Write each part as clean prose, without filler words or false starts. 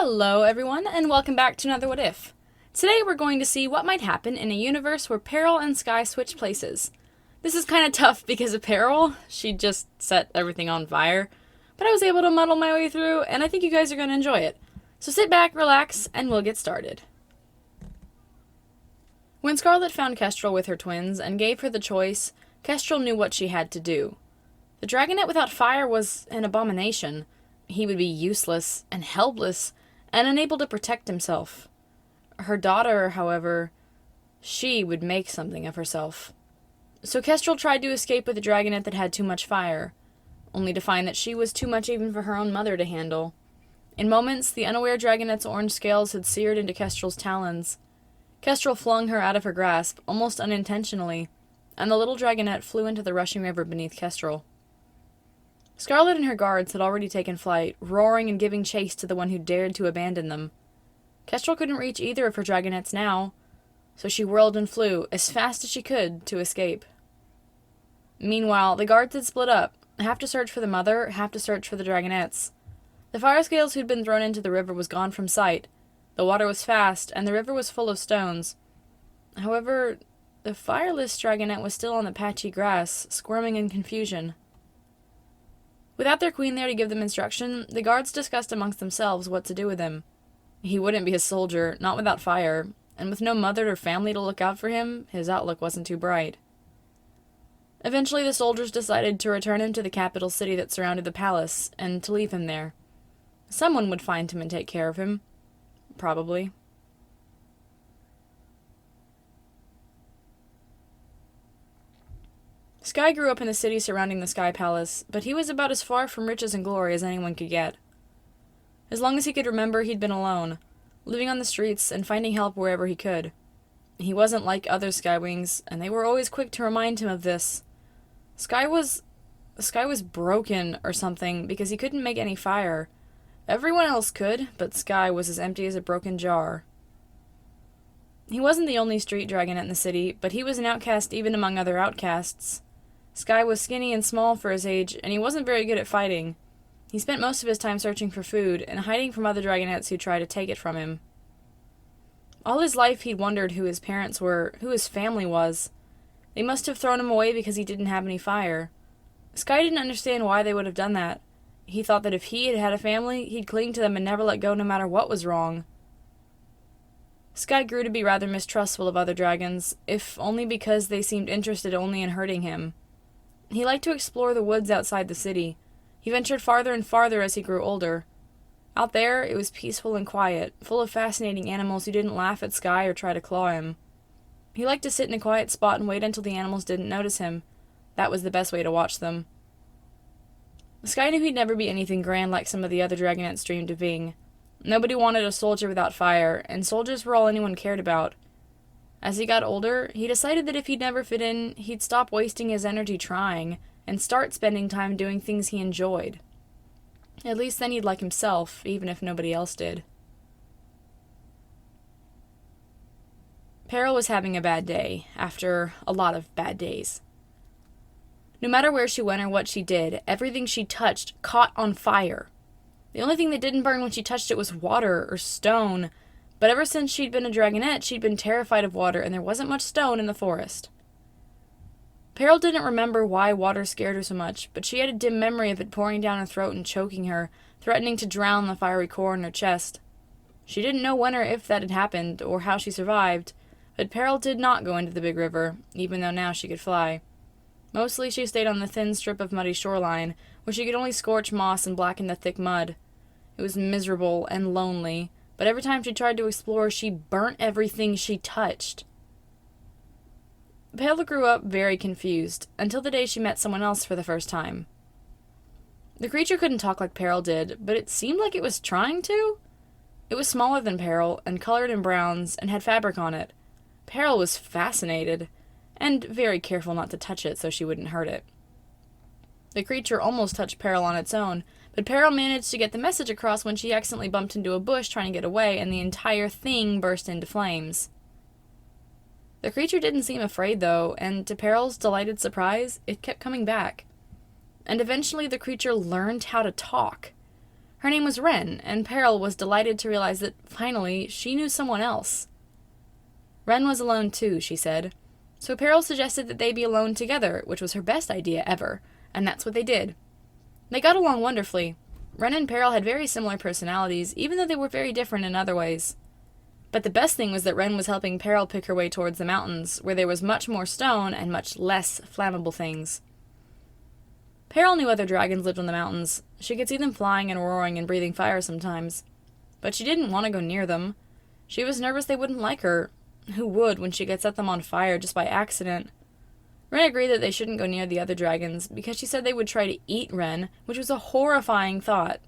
Hello everyone, and welcome back to another What If. Today we're going to see what might happen in a universe where Peril and Sky switch places. This is kind of tough because of Peril. She just set everything on fire. But I was able to muddle my way through, and I think you guys are going to enjoy it. So sit back, relax, and we'll get started. When Scarlet found Kestrel with her twins and gave her the choice, Kestrel knew what she had to do. The dragonet without fire was an abomination. He would be useless and helpless and unable to protect himself. Her daughter, however, she would make something of herself. So Kestrel tried to escape with a dragonet that had too much fire, only to find that she was too much even for her own mother to handle. In moments, the unaware dragonet's orange scales had seared into Kestrel's talons. Kestrel flung her out of her grasp, almost unintentionally, and the little dragonet flew into the rushing river beneath Kestrel. Scarlet and her guards had already taken flight, roaring and giving chase to the one who dared to abandon them. Kestrel couldn't reach either of her dragonets now, so she whirled and flew, as fast as she could, to escape. Meanwhile, the guards had split up, half to search for the mother, half to search for the dragonets. The fire scales who'd been thrown into the river was gone from sight. The water was fast, and the river was full of stones. However, the fireless dragonet was still on the patchy grass, squirming in confusion. Without their queen there to give them instruction, the guards discussed amongst themselves what to do with him. He wouldn't be a soldier, not without fire, and with no mother or family to look out for him, his outlook wasn't too bright. Eventually the soldiers decided to return him to the capital city that surrounded the palace, and to leave him there. Someone would find him and take care of him. Probably. Sky grew up in the city surrounding the Sky Palace, but he was about as far from riches and glory as anyone could get. As long as he could remember, he'd been alone, living on the streets and finding help wherever he could. He wasn't like other Skywings, and they were always quick to remind him of this. Sky was broken or something because he couldn't make any fire. Everyone else could, but Sky was as empty as a broken jar. He wasn't the only street dragonet in the city, but he was an outcast even among other outcasts. Sky was skinny and small for his age, and he wasn't very good at fighting. He spent most of his time searching for food and hiding from other dragonets who tried to take it from him. All his life he'd wondered who his parents were, who his family was. They must have thrown him away because he didn't have any fire. Sky didn't understand why they would have done that. He thought that if he had had a family, he'd cling to them and never let go no matter what was wrong. Sky grew to be rather mistrustful of other dragons, if only because they seemed interested only in hurting him. He liked to explore the woods outside the city. He ventured farther and farther as he grew older. Out there, it was peaceful and quiet, full of fascinating animals who didn't laugh at Sky or try to claw him. He liked to sit in a quiet spot and wait until the animals didn't notice him. That was the best way to watch them. Sky knew he'd never be anything grand like some of the other dragonets dreamed of being. Nobody wanted a soldier without fire, and soldiers were all anyone cared about. As he got older, he decided that if he'd never fit in, he'd stop wasting his energy trying, and start spending time doing things he enjoyed. At least then he'd like himself, even if nobody else did. Peril was having a bad day, after a lot of bad days. No matter where she went or what she did, everything she touched caught on fire. The only thing that didn't burn when she touched it was water or stone, but ever since she'd been a dragonet, she'd been terrified of water, and there wasn't much stone in the forest. Peril didn't remember why water scared her so much, but she had a dim memory of it pouring down her throat and choking her, threatening to drown the fiery core in her chest. She didn't know when or if that had happened, or how she survived, but Peril did not go into the big river, even though now she could fly. Mostly she stayed on the thin strip of muddy shoreline, where she could only scorch moss and blacken the thick mud. It was miserable and lonely, but every time she tried to explore, she burnt everything she touched. Peril grew up very confused, until the day she met someone else for the first time. The creature couldn't talk like Peril did, but it seemed like it was trying to. It was smaller than Peril, and colored in browns, and had fabric on it. Peril was fascinated, and very careful not to touch it so she wouldn't hurt it. The creature almost touched Peril on its own, but Peril managed to get the message across when she accidentally bumped into a bush trying to get away, and the entire thing burst into flames. The creature didn't seem afraid, though, and to Peril's delighted surprise, it kept coming back. And eventually the creature learned how to talk. Her name was Wren, and Peril was delighted to realize that, finally, she knew someone else. Wren was alone too, she said. So Peril suggested that they be alone together, which was her best idea ever, and that's what they did. They got along wonderfully. Wren and Peril had very similar personalities, even though they were very different in other ways. But the best thing was that Wren was helping Peril pick her way towards the mountains, where there was much more stone and much less flammable things. Peril knew other dragons lived on the mountains. She could see them flying and roaring and breathing fire sometimes. But she didn't want to go near them. She was nervous they wouldn't like her. Who would when she could set them on fire just by accident? Wren agreed that they shouldn't go near the other dragons, because she said they would try to eat Wren, which was a horrifying thought.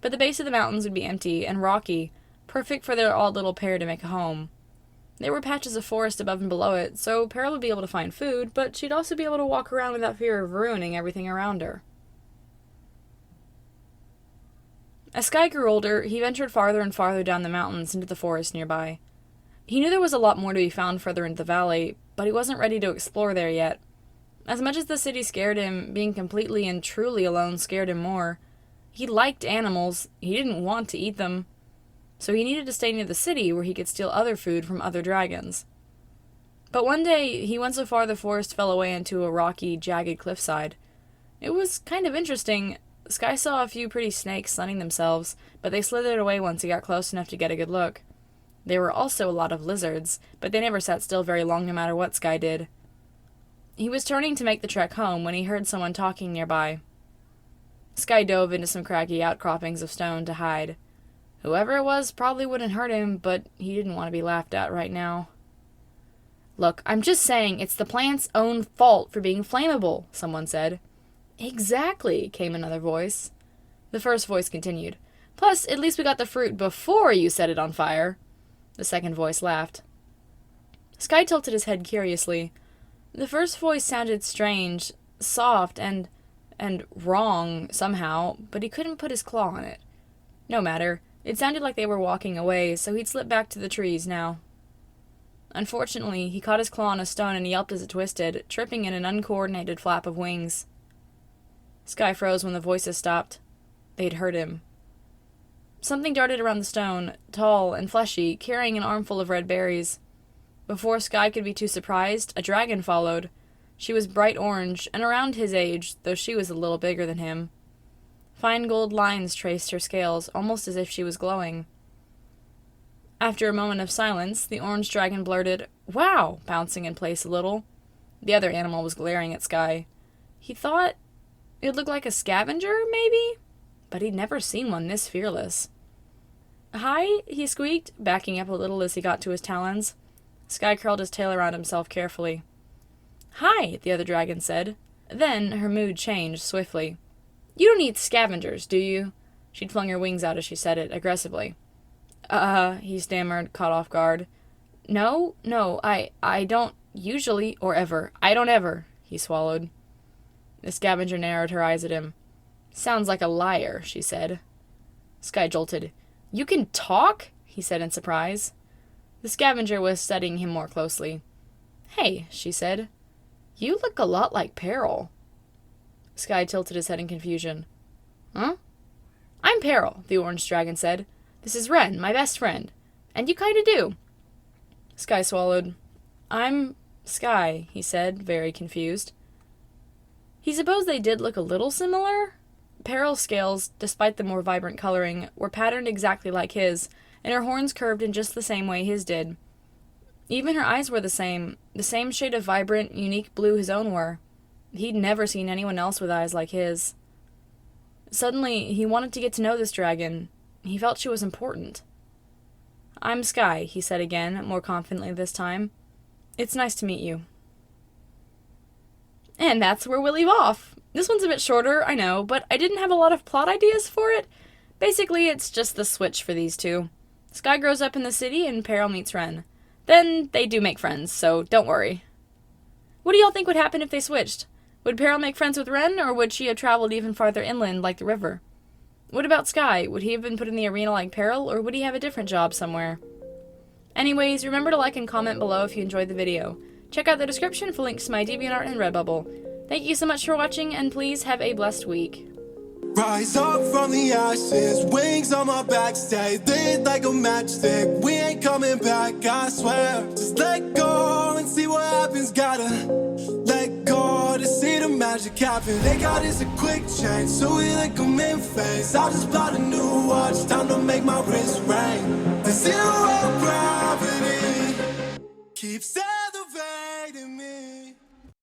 But the base of the mountains would be empty and rocky, perfect for their odd little pair to make a home. There were patches of forest above and below it, so Peril would be able to find food, but she'd also be able to walk around without fear of ruining everything around her. As Sky grew older, he ventured farther and farther down the mountains into the forest nearby. He knew there was a lot more to be found further into the valley, but he wasn't ready to explore there yet. As much as the city scared him, being completely and truly alone scared him more. He liked animals, he didn't want to eat them. So he needed to stay near the city where he could steal other food from other dragons. But one day, he went so far the forest fell away into a rocky, jagged cliffside. It was kind of interesting. Sky saw a few pretty snakes sunning themselves, but they slithered away once he got close enough to get a good look. There were also a lot of lizards, but they never sat still very long no matter what Sky did. He was turning to make the trek home when he heard someone talking nearby. Sky dove into some craggy outcroppings of stone to hide. Whoever it was probably wouldn't hurt him, but he didn't want to be laughed at right now. "Look, I'm just saying it's the plant's own fault for being flammable," someone said. "Exactly," came another voice. The first voice continued. "Plus, at least we got the fruit before you set it on fire." The second voice laughed. Sky tilted his head curiously. The first voice sounded strange, soft, and wrong, somehow, but he couldn't put his claw on it. No matter. It sounded like they were walking away, so he'd slip back to the trees now. Unfortunately, he caught his claw on a stone and yelped as it twisted, tripping in an uncoordinated flap of wings. Sky froze when the voices stopped. They'd heard him. Something darted around the stone, tall and fleshy, carrying an armful of red berries. Before Sky could be too surprised, a dragon followed. She was bright orange, and around his age, though she was a little bigger than him. Fine gold lines traced her scales, almost as if she was glowing. After a moment of silence, the orange dragon blurted, "Wow!" bouncing in place a little. The other animal was glaring at Sky. He thought it looked like a scavenger, maybe? But he'd never seen one this fearless. "Hi," he squeaked, backing up a little as he got to his talons. Sky curled his tail around himself carefully. "Hi," the other dragon said. Then her mood changed swiftly. "You don't eat scavengers, do you?" She'd flung her wings out as she said it, aggressively. He stammered, caught off guard. No, I don't usually, or ever. I don't ever," he swallowed. The scavenger narrowed her eyes at him. "Sounds like a liar," she said. Sky jolted. "You can talk?" he said in surprise. The scavenger was studying him more closely. "Hey," she said. "You look a lot like Peril." Sky tilted his head in confusion. "Huh?" "I'm Peril," the orange dragon said. "This is Wren, my best friend. And you kinda do." Sky swallowed. "I'm Sky," he said, very confused. He supposed they did look a little similar. Peril's scales, despite the more vibrant coloring, were patterned exactly like his, and her horns curved in just the same way his did. Even her eyes were the same shade of vibrant, unique blue his own were. He'd never seen anyone else with eyes like his. Suddenly, he wanted to get to know this dragon. He felt she was important. "I'm Sky," he said again, more confidently this time. "It's nice to meet you." And that's where we'll leave off. This one's a bit shorter, I know, but I didn't have a lot of plot ideas for it. Basically, it's just the switch for these two. Sky grows up in the city and Peril meets Wren. Then they do make friends, so don't worry. What do y'all think would happen if they switched? Would Peril make friends with Wren, or would she have traveled even farther inland like the river? What about Sky? Would he have been put in the arena like Peril, or would he have a different job somewhere? Anyways, remember to like and comment below if you enjoyed the video. Check out the description for links to my DeviantArt and Redbubble. Thank you so much for watching, and please have a blessed week. Rise up from the ashes, wings on my back, stay lit like a matchstick. We ain't coming back, I swear. Just let go and see what happens. Gotta let go to see the magic happen. They got us a quick change, so we like them in phase. I'll just plot a new watch, time to make my wrist ring. The 0